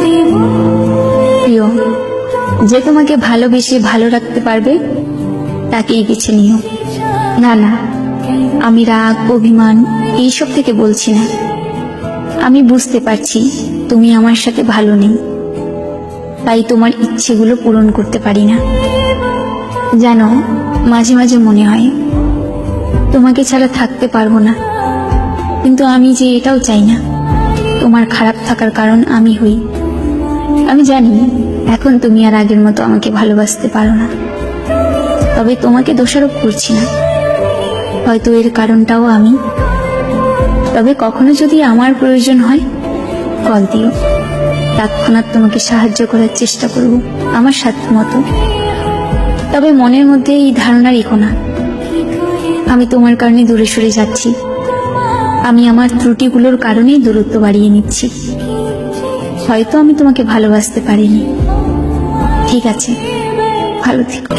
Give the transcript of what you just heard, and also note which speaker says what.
Speaker 1: প্রিয়, যে তোমাকে ভালোবেসে ভালো রাখতে পারবে তাকেই বেছে নিও। না না, আমি রাগ অভিমান এইসব থেকে বলছি না। আমি বুঝতে পারছি তুমি আমার সাথে ভালো নেই, তাই তোমার ইচ্ছেগুলো পূরণ করতে পারি না। জানো, মাঝে মাঝে মনে হয় তোমাকে ছাড়া থাকতে পারবো না, কিন্তু আমি যে এটাও চাই না তোমার খারাপ থাকার কারণ আমি হই। আমি জানি এখন তুমি আর আগের মতো আমাকে ভালোবাসতে পারো না, তবে তোমাকে দোষারোপ করছি না, হয়তো এর কারণটাও আমি। তবে কখনো যদি আমার প্রয়োজন হয় কল দিও, তৎক্ষণাৎ তোমাকে সাহায্য করার চেষ্টা করব আমার সাধ্য মতো। তবে মনের মধ্যে এই ধারণা রেখো না আমি তোমার কারণে দূরে সরে যাচ্ছি। আমি আমার ত্রুটিগুলোর কারণেই দূরত্ব বাড়িয়ে নিচ্ছি। হয়তো আমি তোমাকে ভালোবাসতে পারিনি। ঠিক আছে, ভালো থেকো।